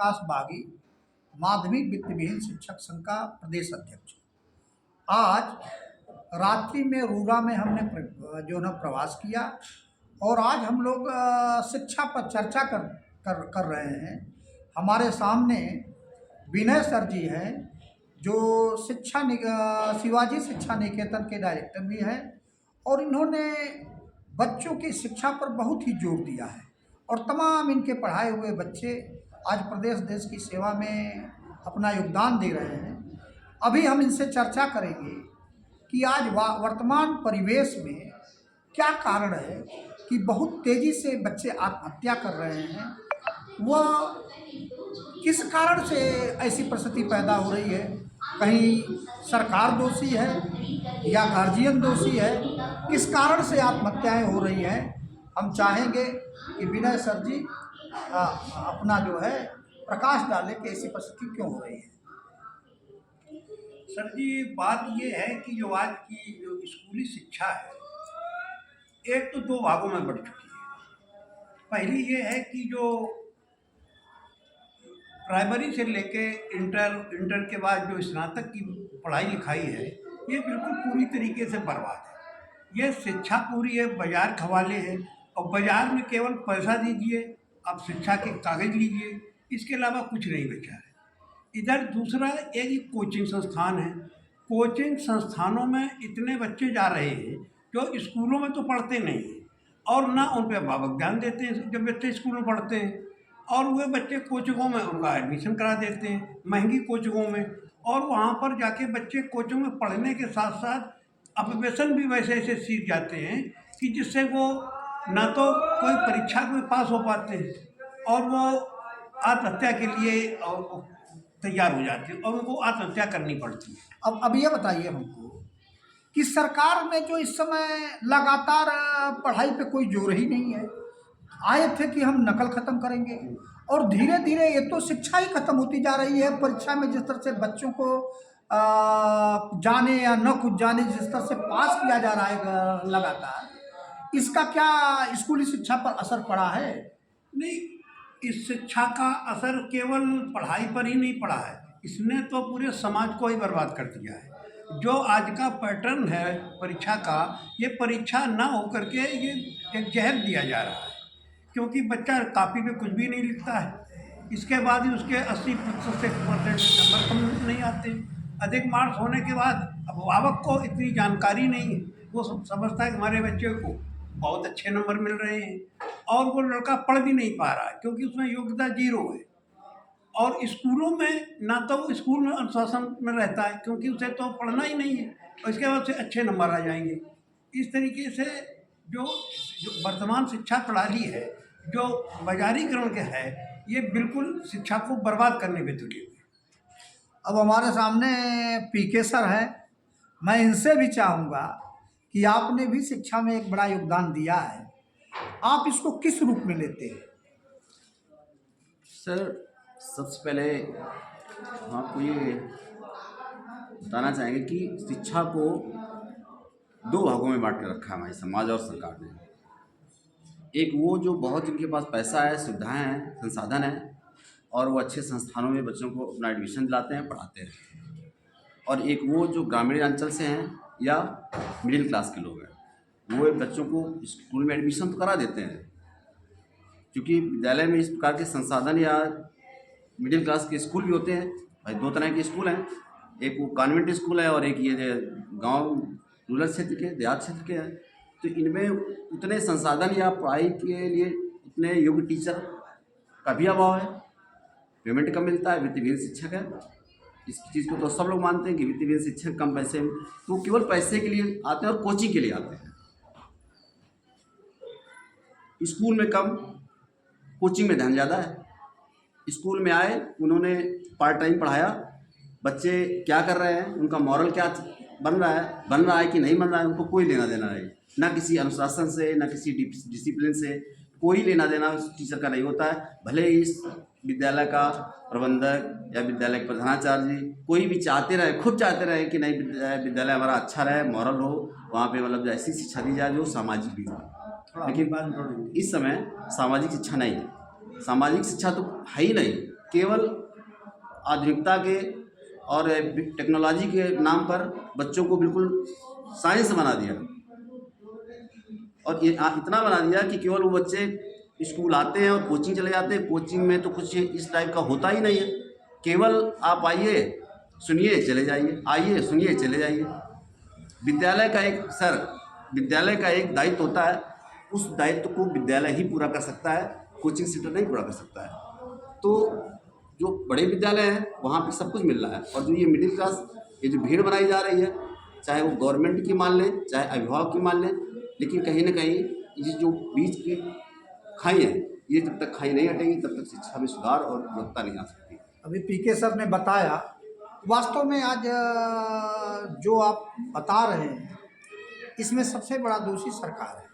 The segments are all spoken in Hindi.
प्रकाश बागी, माध्यमिक वित्तविहीन शिक्षक संघ का प्रदेश अध्यक्ष। आज रात्रि में रूरा में हमने जो है प्रवास किया और आज हम लोग शिक्षा पर चर्चा कर रहे हैं। हमारे सामने विनय सर जी हैं, जो शिवाजी शिक्षा निकेतन के डायरेक्टर भी हैं और इन्होंने बच्चों की शिक्षा पर बहुत ही जोर दिया है और तमाम इनके पढ़ाए हुए बच्चे आज प्रदेश देश की सेवा में अपना योगदान दे रहे हैं। अभी हम इनसे चर्चा करेंगे कि आज वर्तमान परिवेश में क्या कारण है कि बहुत तेज़ी से बच्चे आत्महत्या कर रहे हैं, वह किस कारण से ऐसी परिस्थिति पैदा हो रही है। कहीं सरकार दोषी है या गार्जियन दोषी है, किस कारण से आत्महत्याएं हो रही हैं। हम चाहेंगे कि विनय सर जी अपना जो है प्रकाश डालें कि ऐसी परिस्थिति क्यों हो रही है। सर जी, बात ये है कि जो आज की जो स्कूली शिक्षा है, एक तो दो भागों में बढ़ चुकी है। पहली ये है कि जो प्राइमरी से लेके इंटर के बाद जो स्नातक की पढ़ाई लिखाई है, ये बिल्कुल पूरी तरीके से बर्बाद है। ये शिक्षा पूरी है बाजार खवाले है और बाजार में केवल पैसा दीजिए, आप शिक्षा के कागज लीजिए, इसके अलावा कुछ नहीं बचा है। इधर दूसरा एक कोचिंग संस्थान है। कोचिंग संस्थानों में इतने बच्चे जा रहे हैं जो स्कूलों में तो पढ़ते नहीं हैं और ना उन पर अभिभावक ध्यान देते हैं जब बच्चे स्कूल में पढ़ते हैं, और वे बच्चे कोचिंगों में उनका एडमिशन करा देते हैं महंगी कोचिंगों में, और वहाँ पर जाके बच्चे कोचिंग में पढ़ने के साथ साथ अपवेशन भी वैसे ऐसे सीख जाते हैं कि जिससे वो ना तो कोई परीक्षा में पास हो पाते हैं और वो आत्महत्या के लिए तैयार हो जाते हैं और उनको आत्महत्या करनी पड़ती है। अब ये बताइए हमको कि सरकार में जो इस समय लगातार पढ़ाई पे कोई जोर ही नहीं है। आए थे कि हम नकल ख़त्म करेंगे और धीरे धीरे ये तो शिक्षा ही खत्म होती जा रही है। परीक्षा में जिस तरह से बच्चों को जाने या न कुछ जाने जिस तरह से पास किया जा रहा है लगातार, इसका क्या स्कूली शिक्षा पर असर पड़ा है? नहीं, इस शिक्षा का असर केवल पढ़ाई पर ही नहीं पड़ा है, इसने तो पूरे समाज को ही बर्बाद कर दिया है। जो आज का पैटर्न है परीक्षा का, ये परीक्षा ना हो करके ये एक जहर दिया जा रहा है, क्योंकि बच्चा कापी पे कुछ भी नहीं लिखता है, इसके बाद ही उसके 80% नंबर कम नहीं आते। अधिक मार्क्स होने के बाद अभिभावक को इतनी जानकारी नहीं है, वो समझता है कि हमारे बच्चे को बहुत अच्छे नंबर मिल रहे हैं और वो लड़का पढ़ भी नहीं पा रहा है क्योंकि उसमें योग्यता 0 है। और स्कूलों में ना तो वो स्कूल में अनुशासन में रहता है क्योंकि उसे तो पढ़ना ही नहीं है और इसके बाद से अच्छे नंबर आ जाएंगे। इस तरीके से जो वर्तमान शिक्षा प्रणाली है, जो बाजारीकरण के है, ये बिल्कुल शिक्षा को बर्बाद करने में तुली हुई। अब हमारे सामने पीके सर हैं, मैं इनसे भी चाहूँगा कि आपने भी शिक्षा में एक बड़ा योगदान दिया है, आप इसको किस रूप में लेते हैं? सर, सबसे पहले हम आपको ये बताना चाहेंगे कि शिक्षा को 2 भागों में बांट कर रखा है हमारे समाज और सरकार ने। एक वो जो बहुत जिनके पास पैसा है, सुविधाएं हैं, संसाधन हैं और वो अच्छे संस्थानों में बच्चों को अपना एडमिशन दिलाते हैं, पढ़ाते हैं, और एक वो जो ग्रामीण अंचल से हैं या मिडिल क्लास के लोग हैं, वो बच्चों को स्कूल में एडमिशन तो करा देते हैं क्योंकि विद्यालय में इस प्रकार के संसाधन या मिडिल क्लास के स्कूल भी होते हैं। भाई 2 तरह के स्कूल हैं, एक वो कॉन्वेंट स्कूल है और एक ये गांव रूरल क्षेत्र के, देहात क्षेत्र के हैं। तो इनमें उतने संसाधन या पढ़ाई के लिए उतने योग्य टीचर का भी अभाव है, पेमेंट कम मिलता है, वित्तविहीन शिक्षक है। इस चीज़ को तो सब लोग मानते हैं कि वित्तविहीन शिक्षक कम पैसे में, तो केवल पैसे के लिए आते हैं और कोचिंग के लिए आते हैं। स्कूल में कम, कोचिंग में ध्यान ज़्यादा है। स्कूल में आए, उन्होंने पार्ट टाइम पढ़ाया, बच्चे क्या कर रहे हैं, उनका मॉरल क्या बन रहा है कि नहीं बन रहा है, उनको कोई लेना देना नहीं। ना किसी अनुशासन से, ना किसी डिसिप्लिन से कोई लेना देना उस टीचर का नहीं होता है। भले ही इस विद्यालय का प्रबंधक या विद्यालय के प्रधानाचार्य जी कोई भी चाहते रहे, खुद चाहते रहे कि नहीं विद्यालय हमारा अच्छा रहे, मॉरल हो, वहाँ पे मतलब ऐसी शिक्षा दी जाए जो सामाजिक भी हो। लेकिन इस समय सामाजिक शिक्षा नहीं है, सामाजिक शिक्षा तो है ही नहीं। केवल आधुनिकता के और टेक्नोलॉजी के नाम पर बच्चों को बिल्कुल साइंस बना दिया, और ये इतना बना दिया कि केवल वो बच्चे स्कूल आते हैं और कोचिंग चले जाते हैं। कोचिंग में तो कुछ इस टाइप का होता ही नहीं है, केवल आप आइए सुनिए चले जाइए, आइए सुनिए चले जाइए। विद्यालय का एक दायित्व होता है, उस दायित्व को विद्यालय ही पूरा कर सकता है, कोचिंग सेंटर नहीं पूरा कर सकता है। तो जो बड़े विद्यालय हैं वहाँ पे सब कुछ मिल रहा है, और जो ये मिडिल क्लास, ये जो भीड़ बनाई जा रही है, चाहे वो गवर्नमेंट की मान लें चाहे अभिभावक की मान लें, लेकिन कहीं ना कहीं ये जो बीच की खाई है, ये जब तक खाई नहीं हटेगी तब तक शिक्षा में सुधार और गुणवत्ता नहीं आ सकती। अभी पीके सर ने बताया, वास्तव में आज जो आप बता रहे हैं इसमें सबसे बड़ा दोषी सरकार है।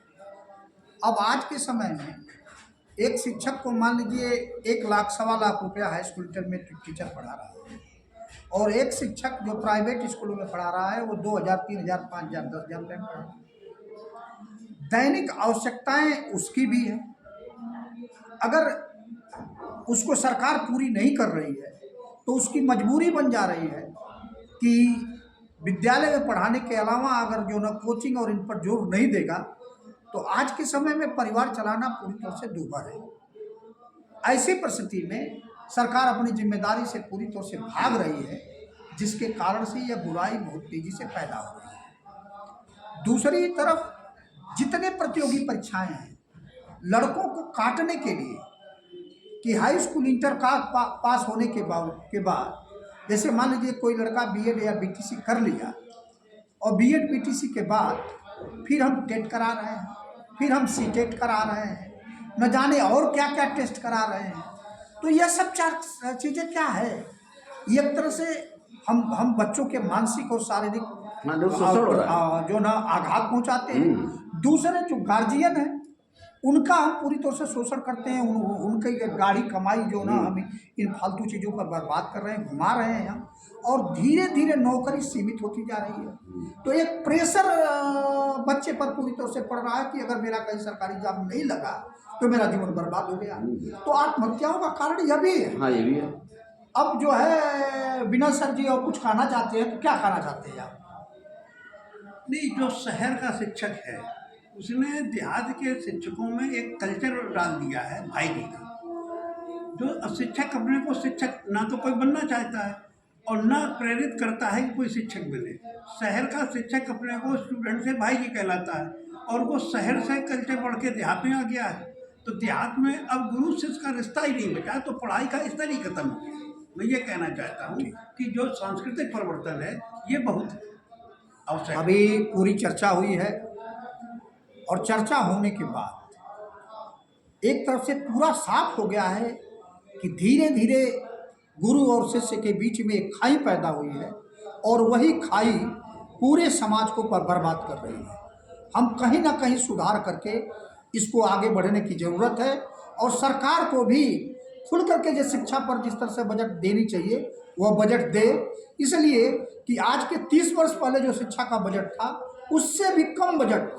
अब आज के समय में एक शिक्षक को मान लीजिए 1 लाख 1.25 लाख रुपया हाई स्कूल में टीचर पढ़ा रहा है, और एक शिक्षक जो प्राइवेट स्कूलों में पढ़ा रहा है वो 2,000 3,000 5,000 10,000 रुपये में पढ़ा रहा है। दैनिक आवश्यकताएं उसकी भी है, अगर उसको सरकार पूरी नहीं कर रही है तो उसकी मजबूरी बन जा रही है कि विद्यालय में पढ़ाने के अलावा अगर जो ना कोचिंग और इन पर जोर नहीं देगा तो आज के समय में परिवार चलाना पूरी तरह से दूभर है। ऐसी परिस्थिति में सरकार अपनी जिम्मेदारी से पूरी तरह से भाग रही है, जिसके कारण से यह बुराई बहुत तेजी से पैदा हो रही है। दूसरी तरफ जितने प्रतियोगी परीक्षाएं हैं, लड़कों को काटने के लिए कि हाई स्कूल इंटर का पास होने के बाद जैसे मान लीजिए कोई लड़का बीएड या बीटीसी कर लिया, और बीएड बीटीसी के बाद फिर हम टेट करा रहे हैं, फिर हम सीटेट करा रहे हैं, न जाने और क्या क्या टेस्ट करा रहे हैं। तो यह सब चीज़ें क्या है, एक तरह से हम बच्चों के मानसिक और शारीरिक जो ना आघात पहुंचाते हैं। दूसरे जो गार्जियन है उनका हम पूरी तरह से शोषण करते हैं, उनकी गाढ़ी कमाई जो ना हम इन फालतू चीज़ों पर बर्बाद कर रहे हैं, घुमा रहे हैं हम, और धीरे धीरे नौकरी सीमित होती जा रही है। तो एक प्रेशर बच्चे पर पूरी तरह से पड़ रहा है कि अगर मेरा कहीं सरकारी जॉब नहीं लगा तो मेरा जीवन बर्बाद हो गया। तो आत्महत्याओं का कारण यह भी है। हाँ, ये भी है। अब जो है बिना सर जी और कुछ कहना चाहते हैं तो क्या कहना चाहते हैं आप? नहीं, जो शहर का शिक्षक है उसने देहात के शिक्षकों में एक कल्चर डाल दिया है भाईगी का। जो शिक्षक अपने को शिक्षक ना तो कोई बनना चाहता है और ना प्रेरित करता है कि कोई शिक्षक बने। शहर का शिक्षक अपने को स्टूडेंट से भाईगी कहलाता है, और वो शहर से कल्चर बढ़ के देहात में आ गया है। तो देहात में अब गुरु शिष्य का रिश्ता ही नहीं बचा, तो पढ़ाई का स्तर ही खत्म हो गया। मैं ये कहना चाहता हूँ कि जो सांस्कृतिक परिवर्तन है ये बहुत आवश्यक। अभी पूरी चर्चा हुई है, और चर्चा होने के बाद एक तरफ से पूरा साफ हो गया है कि धीरे धीरे गुरु और शिष्य के बीच में एक खाई पैदा हुई है, और वही खाई पूरे समाज को बर्बाद कर रही है। हम कहीं ना कहीं सुधार करके इसको आगे बढ़ने की ज़रूरत है, और सरकार को भी खुल करके जो शिक्षा पर जिस तरह से बजट देनी चाहिए वह बजट दे, इसलिए कि आज के 30 वर्ष पहले जो शिक्षा का बजट था उससे भी कम बजट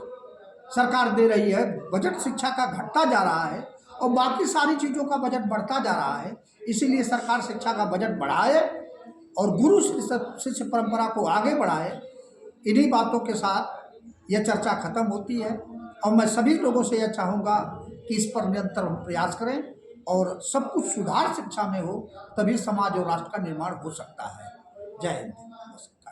सरकार दे रही है। बजट शिक्षा का घटता जा रहा है और बाकी सारी चीज़ों का बजट बढ़ता जा रहा है। इसीलिए सरकार शिक्षा का बजट बढ़ाए और गुरु शिष्य परंपरा को आगे बढ़ाए। इन्हीं बातों के साथ यह चर्चा खत्म होती है, और मैं सभी लोगों से यह चाहूँगा कि इस पर निरंतर हम प्रयास करें और सब कुछ सुधार शिक्षा में हो, तभी समाज और राष्ट्र का निर्माण हो सकता है। जय हिंद।